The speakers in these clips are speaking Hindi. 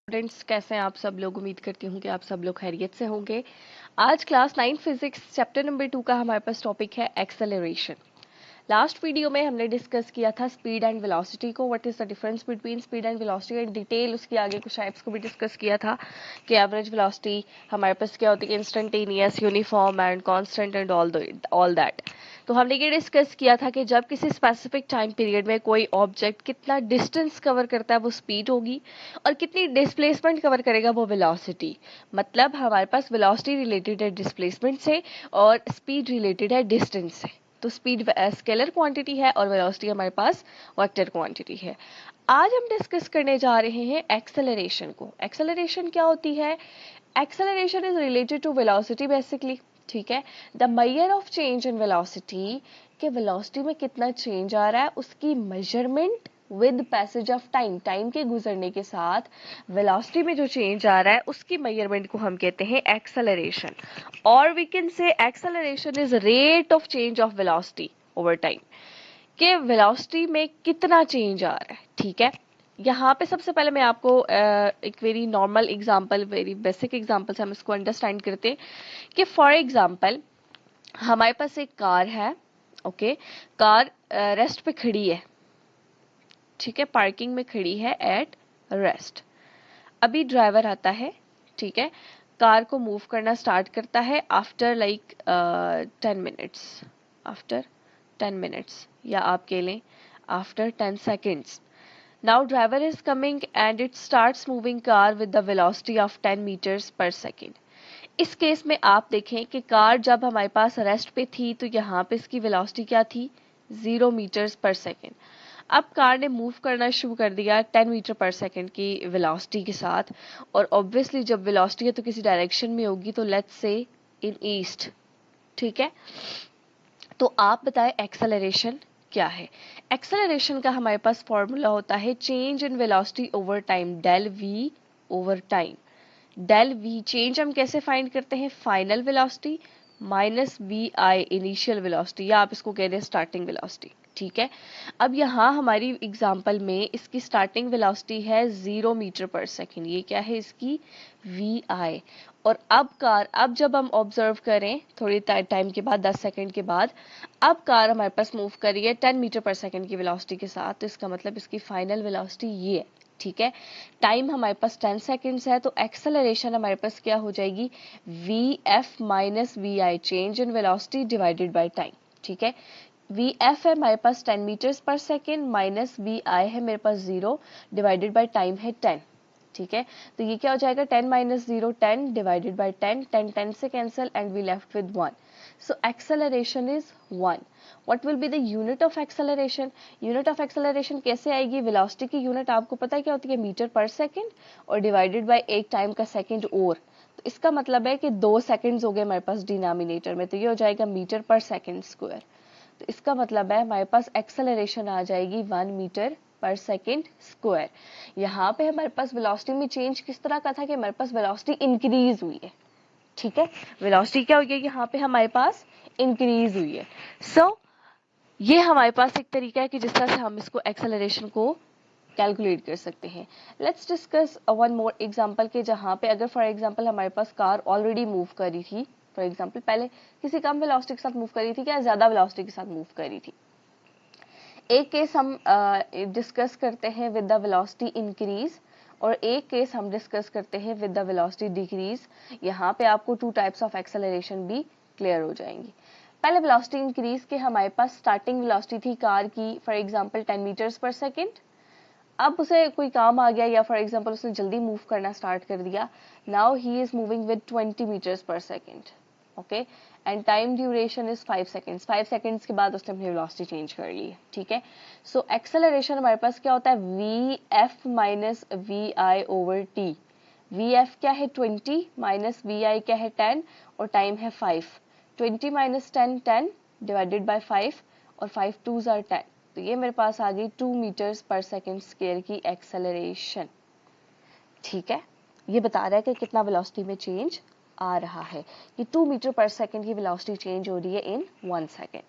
स्टूडेंट्स, कैसे हैं आप सब लोग। उम्मीद करती हूँ कि आप सब लोग खैरियत से होंगे। आज क्लास 9 फिजिक्स चैप्टर नंबर 2 का हमारे पास टॉपिक है एक्सेलरेशन। लास्ट वीडियो में हमने डिस्कस किया था स्पीड एंड वेलोसिटी को, what is the difference between speed and velocity in detail. उसके आगे कुछ टाइप्स को भी डिस्कस किया था कि एवरेज वेलोसिटी हमारे पास क्या होती है, instantaneous, uniform and constant and all that. तो हमने ये डिस्कस किया था कि जब किसी स्पेसिफिक टाइम पीरियड में कोई ऑब्जेक्ट कितना डिस्टेंस कवर करता है वो स्पीड होगी, और कितनी डिस्प्लेसमेंट कवर करेगा वो वेलोसिटी। मतलब हमारे पास वेलोसिटी रिलेटेड है डिस्प्लेसमेंट से और स्पीड रिलेटेड है डिस्टेंस से। तो स्पीड स्केलर क्वांटिटी है और वेलोसिटी हमारे पास वेक्टर क्वांटिटी है। आज हम डिस्कस करने जा रहे हैं एक्सेलरेशन को। एक्सेलरेशन क्या होती है? Acceleration is related to velocity basically. ठीक है, the measure of change in velocity, के वेलोसिटी में कितना चेंज आ रहा है उसकी measurement with passage of time, time के गुजरने के साथ वेलोसिटी में जो चेंज आ रहा है उसकी मेजरमेंट को हम कहते हैं एक्सेलरेशन। और we can say acceleration is rate of change of velocity over time, के वेलोसिटी में कितना चेंज आ रहा है। ठीक है, यहाँ पे सबसे पहले मैं आपको एक very normal example, very basic example से हम इसको अंडरस्टैंड करते हैं कि फॉर एग्जांपल हमारे पास एक कार है। ओके, कार रेस्ट पे खड़ी है। ठीक है, पार्किंग में खड़ी है एट रेस्ट। अभी ड्राइवर आता है, ठीक है, कार को मूव करना स्टार्ट करता है after like 10 minutes, after 10 minutes, या आप कह लें after 10 seconds. Now driver is coming and it starts moving car with the velocity of 10 meters per second. इस केस में आप देखें कि कार जब हमारे पास रेस्ट पे थी तो यहाँ पे इसकी वेलोसिटी क्या थी, 0 मीटर्स पर सेकेंड। अब कार ने मूव करना शुरू कर दिया 10 मीटर पर सेकेंड की वेलोसिटी के साथ, और ऑब्वियसली जब वेलोसिटी है तो किसी डायरेक्शन में होगी, तो लेट्स से इन ईस्ट। ठीक है, तो आप बताएं एक्सेलरेशन क्या है। एक्सेलरेशन का हमारे पास फॉर्मूला होता है change in velocity over time, del V over time. Del V change हम कैसे फाइंड करते हैं, final velocity minus V I initial velocity, या आप इसको कह दें स्टार्टिंग वेलोसिटी। ठीक है, अब यहाँ हमारी एग्जांपल में इसकी स्टार्टिंग वेलोसिटी है 0 मीटर पर सेकेंड, ये क्या है इसकी वी आई। और अब जब हम ऑब्जर्व करें थोड़ी टाइम के बाद, 10 सेकेंड के बाद, अब कार हमारे पास मूव कर रही है 10 मीटर पर सेकेंड की वेलोसिटी के साथ, तो इसका मतलब इसकी फाइनल वेलोसिटी ये है। ठीक है, टाइम हमारे पास 10 सेकेंड्स है, तो एक्सेलरेशन हमारे पास क्या हो जाएगी, V F minus V I, change in velocity divided by time. ठीक है, वी एफ है हमारे पास 10 metres per second, minus V I है मेरे पास 0, डिवाइडेड बाय टाइम है 10। ठीक है, तो ये क्या हो जाएगा, 10 माइनस 0 10 डिवाइडेड बाय 10, 10 10 से cancel and we left with 1। So acceleration is 1। What will be the unit of acceleration? Unit of acceleration कैसे आएगी, वेलोसिटी की यूनिट आपको पता है क्या होती है, मीटर पर सेकेंड, और डिवाइडेड बाय एक टाइम का सेकेंड, और तो इसका मतलब है कि 2 सेकेंड्स हो गए हमारे पास डिनोमिनेटर में, तो ये हो जाएगा मीटर पर सेकेंड स्क्वायर। तो इसका मतलब है हमारे पास एक्सेलरेशन आ जाएगी 1 मीटर पर सेकेंड स्क्वायर। यहाँ पे हमारे पास वेलोसिटी में चेंज किस तरह का था कि हमारे पास वेलोसिटी इंक्रीज हुई है। ठीक है, वेलोसिटी क्या हुई है, यहाँ पे हमारे पास इंक्रीज हुई है। सो ये हमारे पास एक तरीका है कि जिस तरह से हम इसको एक्सेलरेशन को कैलकुलेट कर सकते हैं। Let's discuss one more example के जहाँ पे अगर फॉर एग्जांपल हमारे पास कार ऑलरेडी मूव कर रही थी, फॉर एग्जांपल पहले किसी कम वेलोसिटी के साथ मूव कर रही थी या ज्यादा वेलोसिटी के साथ मूव कर रही थी। एक केस हम डिस्कस करते हैं विद द वेलोसिटी इंक्रीज, और एक केस हम डिस्कस करते हैं विद द वेलोसिटी डिक्रीज। यहाँ पे आपको 2 टाइप्स ऑफ एक्सेलरेशन भी क्लियर हो जाएंगी। पहले वेलोसिटी इंक्रीज के हमारे पास स्टार्टिंग वेलोसिटी थी कार की for example 10 metres per second. अब उसे कोई काम आ गया या फॉर एग्जांपल उसने जल्दी मूव करना स्टार्ट कर दिया, now he is moving with 20 metres per second. Okay, and time duration is 5 seconds. 5 seconds के बाद उसने अपनी वेलोसिटी चेंज कर ली है। ठीक है, सो एक्सेलरेशन हमारे पास क्या होता है, V F minus V I over T. V F क्या है 20, माइनस वी आई क्या है 10, और टाइम है 5। 20 माइनस 10 10 डिवाइडेड बाय 5, और 5 2s आर 10, तो ये मेरे पास आ गई 2 मीटर्स पर सेकेंड स्क्वायर की एक्सेलरेशन। ठीक है, ये बता रहा है कि कितना वेलोसिटी में चेंज आ रहा है, कि 2 मीटर पर सेकेंड की वेलोसिटी चेंज हो रही है इन 1 सेकेंड।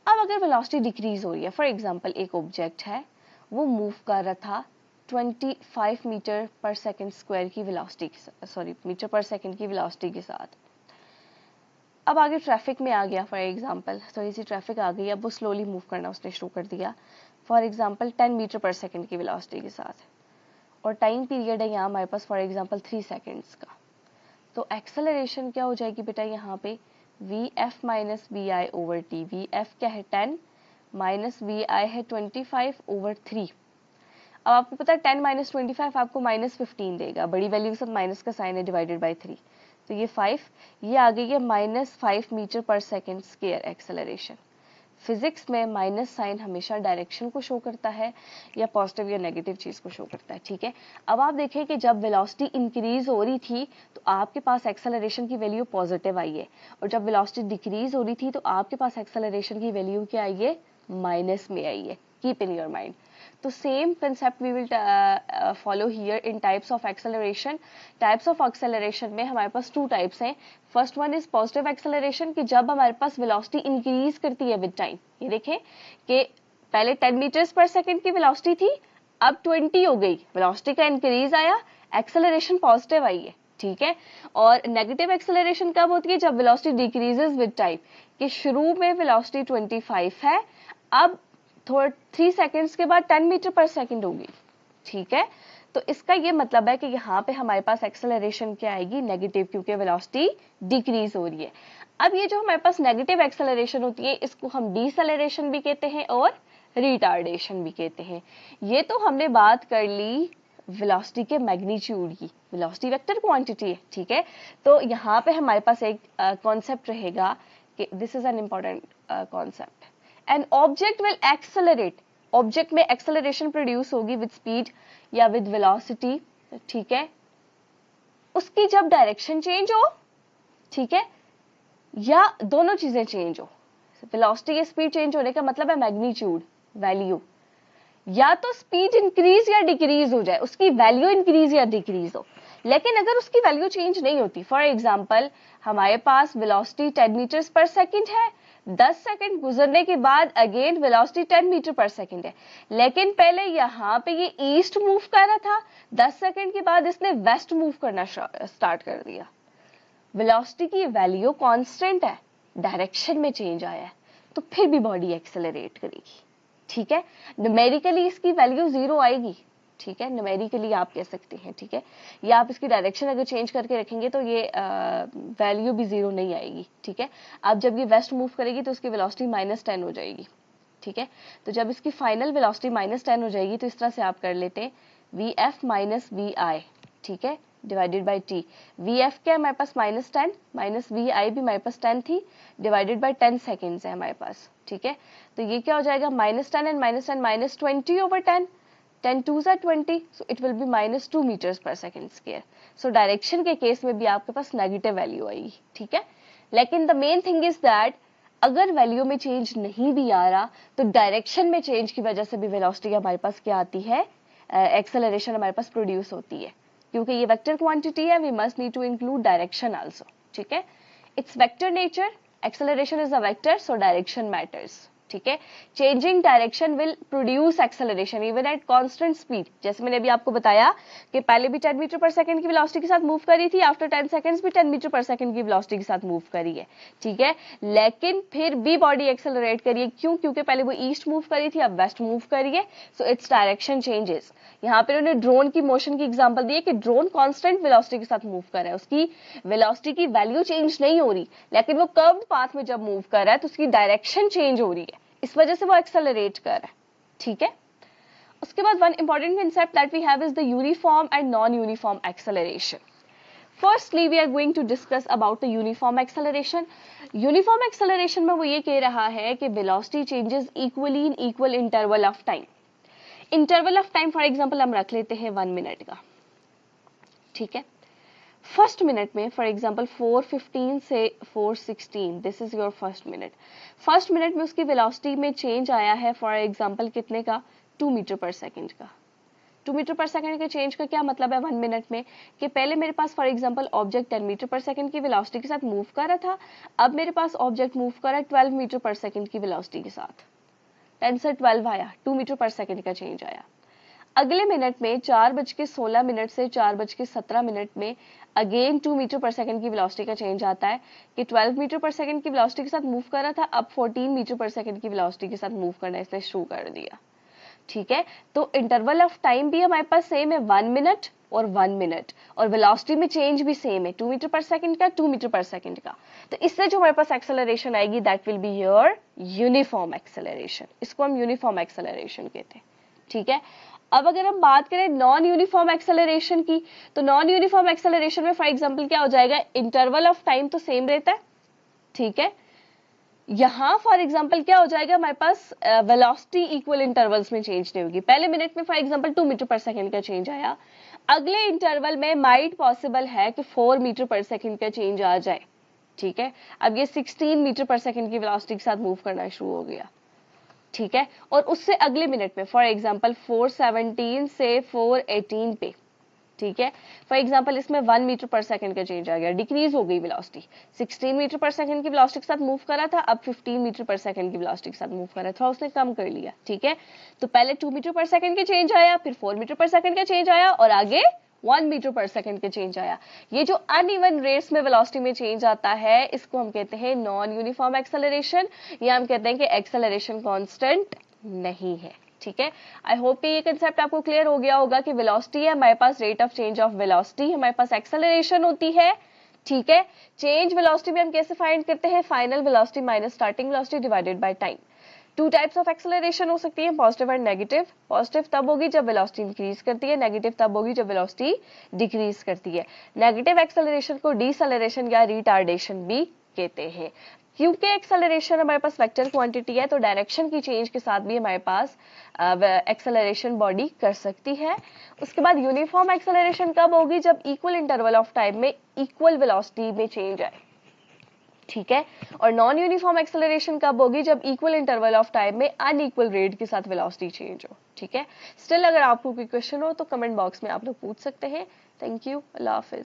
अब अगर वेलोसिटी डिक्रीज हो रही है, फॉर एग्जांपल एक ऑब्जेक्ट है वो मूव कर रहा था 25 मीटर पर सेकंड स्क्वायर की वेलोसिटी, सॉरी मीटर पर सेकंड की वेलोसिटी के साथ। अब आगे ट्रैफिक में आ गया फॉर एग्जांपल, थोड़ी सी ट्रैफिक आ गई, अब वो स्लोली मूव करना उसने शुरू कर दिया फॉर एग्जांपल 10 मीटर पर सेकंड की वेलोसिटी के साथ, और टाइम पीरियड है यहाँ हमारे पास फॉर एग्जांपल 3 सेकंड्स का। तो एक्सेलरेशन क्या हो जाएगी बेटा यहाँ पे, V F minus V I over T. V F क्या है 10 माइनस वी आई है 25 ओवर 3। अब आपको पता है 10 माइनस 25 आपको माइनस 15 देगा, बड़ी वैल्यू के साथ माइनस का साइन है, डिवाइडेड बाई 3, तो ये 5, ये आ गई है -5 मीटर पर सेकेंड स्क्वायर एक्सेलरेशन। फिजिक्स में माइनस साइन हमेशा डायरेक्शन को शो करता है या पॉजिटिव या नेगेटिव चीज को शो करता है, ठीक है। अब आप देखें कि जब वेलोसिटी इंक्रीज हो रही थी तो आपके पास एक्सेलरेशन की वैल्यू पॉजिटिव आई है, और जब वेलोसिटी डिक्रीज हो रही थी तो आपके पास एक्सेलरेशन की वैल्यू क्या आई है, माइनस में आई है। Keep in your mind. तो same concept we will follow here in types of acceleration. Types of acceleration में हमारे पास 2 टाइप्स हैं। First one is positive acceleration, कि जब हमारे पास वेलोसिटी इंक्रीज करती है विद टाइम। ये देखें कि पहले 10 मीटर्स पर सेकंड की वेलोसिटी थी, अब 20 हो गई, वेलोसिटी का इंक्रीज आया, एक्सेलरेशन पॉजिटिव आई है, ठीक है। और नेगेटिव एक्सेलरेशन कब होती है, जब वेलोसिटी डिक्रीजेस विद टाइम, कि शुरू में वेलोसिटी 25 है, अब थोड़ा 3 सेकंड्स के बाद 10 मीटर पर सेकंड होगी, ठीक है। तो इसका ये मतलब है कि यहाँ पे हमारे पास एक्सेलरेशन क्या आएगी, नेगेटिव, क्योंकि वेलोसिटी डिक्रीज हो रही है। अब ये जो हमारे पास नेगेटिव एक्सेलरेशन होती है इसको हम डिसेलरेशन भी कहते हैं और रिटार्डेशन भी कहते हैं। ये तो हमने बात कर ली वेलोसिटी के मैग्नीट्यूड की, वेलोसिटी वेक्टर क्वांटिटी है, ठीक है। तो यहाँ पे हमारे पास एक कॉन्सेप्ट रहेगा कि this is an important concept, an object will accelerate, object में एक्सेलरेशन प्रोड्यूस होगी विद स्पीड या विद वेलोसिटी, ठीक है, उसकी जब डायरेक्शन चेंज हो, ठीक है, या दोनों चीजें चेंज हो। वेलोसिटी या स्पीड चेंज होने का मतलब है मैग्नीट्यूड वैल्यू, या तो स्पीड इंक्रीज या डिक्रीज हो जाए, उसकी वैल्यू इंक्रीज या डिक्रीज हो। लेकिन अगर उसकी वैल्यू चेंज नहीं होती, फॉर एग्जांपल हमारे पास वेलोसिटी 10 मीटर्स पर सेकंड है, 10 सेकंड गुजरने के बाद अगेन वेलोसिटी 10 मीटर पर सेकंड है, लेकिन पहले यहाँ पे ये ईस्ट मूव कर रहा था, 10 सेकंड के बाद इसने वेस्ट मूव करना स्टार्ट कर दिया। वेलोसिटी की वैल्यू कांस्टेंट है, डायरेक्शन में चेंज आया है, तो फिर भी बॉडी एक्सेलरेट करेगी, ठीक है। न्यूमेरिकली इसकी वैल्यू 0 आएगी, ठीक है, न्यूमेरिकली आप कह सकते हैं, ठीक है, या आप इसकी डायरेक्शन अगर चेंज करके रखेंगे तो ये वैल्यू भी 0 नहीं आएगी, ठीक है। अब जब ये वेस्ट मूव करेगी तो उसकी वेलोसिटी -10 हो जाएगी, ठीक है। तो जब इसकी फाइनल वेलोसिटी -10 हो जाएगी तो इस तरह से आप कर लेते हैं वी एफ माइनस वी आई, ठीक है, divided by T. V F क्या है हमारे पास -10, माइनस वी आई भी हमारे पास 10 थी, डिवाइडेड बाई 10 सेकेंड्स है हमारे पास, ठीक है। तो ये क्या हो जाएगा, -10 and -10 -20 over 10, 10 2s are 20, so it will be -2 meters per second square. So direction के केस में भी आपके पास नेगेटिव वैल्यू आएगी, ठीक है। लेकिन the main thing is that अगर वैल्यू में चेंज नहीं भी आ रहा तो डायरेक्शन में चेंज की वजह से भी वेलोसिटी हमारे पास क्या आती है, एक्सेलरेशन हमारे पास प्रोड्यूस होती है, क्योंकि ये वेक्टर क्वांटिटी है, we must need to include direction also, ठीक है। It's vector nature, acceleration is a vector, so direction matters, ठीक है। Changing direction will produce acceleration even at constant speed. जैसे मैंने अभी आपको बताया कि पहले भी 10 मीटर पर सेकंड की वेलोसिटी के साथ मूव करी थी, आफ्टर 10 सेकंड्स भी 10 मीटर पर सेकंड की वेलोसिटी के साथ मूव करी है, ठीक है। लेकिन फिर भी बॉडी एक्सेलरेट करी है, क्यों, क्योंकि पहले वो ईस्ट मूव करी थी, अब वेस्ट मूव करी है, सो इट्स डायरेक्शन चेंजेस। यहाँ पे उन्होंने ड्रोन की मोशन की एग्जांपल दी है कि ड्रोन कांस्टेंट वेलोसिटी के साथ मूव कर रहा है, उसकी वेलोसिटी की वैल्यू चेंज नहीं हो रही, लेकिन वो कर्व्ड पाथ में जब मूव कर रहा है तो उसकी डायरेक्शन चेंज हो रही है, इस वजह से वो एक्सेलरेट कर रहा है, ठीक है। उसके बाद one important concept that we have is the uniform and non uniform acceleration. Firstly we are going to discuss about the uniform acceleration. Uniform acceleration में वो ये कह रहा है कि velocity changes equally in equal interval of time. Interval of time for example हम रख लेते हैं 1 मिनट का, ठीक है। फर्स्ट मिनट में फॉर एग्जांपल 4:15 से 4:16, this is your first minute. First minute में उसकी वेलोसिटी में चेंज आया है फॉर एग्जांपल कितने का, 2 मीटर पर सेकंड का। 2 मीटर पर सेकंड के चेंज का क्या मतलब है 1 मिनट में, कि पहले मेरे पास फॉर एग्जांपल ऑब्जेक्ट 10 मीटर पर सेकंड की वेलोसिटी के साथ मूव कर रहा था, अब मेरे पास ऑब्जेक्ट मूव कर रहा है 12 मीटर पर सेकंड की वेलोसिटी के साथ, 10 से 12 आया, 2 मीटर पर सेकंड का चेंज आया। अगले मिनट में 4:16 से 4:17 में अगेन 2 मीटर पर सेकंड की वेलोसिटी का चेंज आता है कि 12 मीटर पर सेकंड की वेलोसिटी के साथ मूव कर रहा था, अब 14 मीटर पर सेकंड की वेलोसिटी के साथ मूव करना इसने शुरू कर दिया। ठीक है, तो इंटरवल ऑफ टाइम भी हमारे पास सेम है 1 मिनट और 1 मिनट, और वेलोसिटी में चेंज भी सेम है 2 मीटर पर सेकंड का 2 मीटर पर सेकंड का। तो इससे जो हमारे पास एक्सेलरेशन आएगी that will be your uniform acceleration, इसको हम यूनिफॉर्म एक्सेलरेशन कहते हैं। ठीक है, अब अगर हम बात करें नॉन यूनिफॉर्म एक्सेलरेशन की, तो नॉन यूनिफॉर्म एक्सेलरेशन में फॉर एग्जांपल क्या हो जाएगा, इंटरवल ऑफ टाइम तो सेम रहता है। ठीक है, यहां फॉर एग्जांपल क्या हो जाएगा, हमारे पास वेलोसिटी इक्वल इंटरवल्स में चेंज नहीं होगी। पहले मिनट में फॉर एग्जांपल 2 मीटर पर सेकंड का चेंज आया, अगले इंटरवल में माइट पॉसिबल है कि 4 मीटर पर सेकंड का चेंज आ जाए। ठीक है, अब ये 16 मीटर पर सेकंड की वेलोसिटी के साथ मूव करना शुरू हो गया। ठीक है, और उससे अगले मिनट में फॉर एग्जांपल 417 से 418 पे, ठीक है, फॉर एग्जांपल इसमें 1 मीटर पर सेकंड का चेंज आ गया, डिक्रीज हो गई वेलोसिटी। 16 मीटर पर सेकंड की वेलोसिटी के साथ मूव कर रहा था, अब 15 मीटर पर सेकंड की वेलोसिटी के साथ मूव कर रहा था, उसने कम कर लिया। ठीक है, तो पहले 2 मीटर पर सेकंड का चेंज आया, फिर 4 मीटर पर सेकंड का चेंज आया, और आगे 1 मीटर पर सेकंड का चेंज आया। ये जो अनइवन रेट्स में वेलोसिटी में चेंज आता है इसको हम कहते हैं नॉन यूनिफॉर्म एक्सेलरेशन, या हम कहते हैं कि एक्सेलरेशन कांस्टेंट नहीं है। ठीक है, आई होप कि ये कंसेप्ट आपको क्लियर हो गया होगा कि वेलोसिटी है हमारे पास, rate of change of velocity, हमारे पास एक्सेलरेशन होती है। ठीक है, चेंज वेलोसिटी में हम कैसे फाइंड करते हैं, final velocity minus starting velocity divided by time. 2 types of acceleration हो सकती है, पॉजिटिव एंड नेगेटिव। पॉजिटिव तब होगी जब वेलोसिटी इंक्रीज करती है, नेगेटिव तब होगी जब वेलोसिटी डिक्रीज करती है। नेगेटिव एक्सेलरेशन को डिसेलरेशन या रिटार्डेशन भी कहते हैं। क्योंकि एक्सेलरेशन हमारे पास वेक्टर क्वांटिटी है, तो डायरेक्शन की चेंज के साथ भी हमारे पास एक्सेलरेशन बॉडी कर सकती है। उसके बाद यूनिफॉर्म एक्सेलरेशन कब होगी, जब इक्वल इंटरवल ऑफ टाइम में इक्वल वेलोसिटी में चेंज आए। ठीक है, और नॉन यूनिफॉर्म एक्सेलरेशन कब होगी, जब इक्वल इंटरवल ऑफ टाइम में अनइक्वल रेट के साथ वेलोसिटी चेंज हो। ठीक है, स्टिल अगर आपको कोई क्वेश्चन हो तो कमेंट बॉक्स में आप लोग पूछ सकते हैं। Thank you, Allah Hafiz.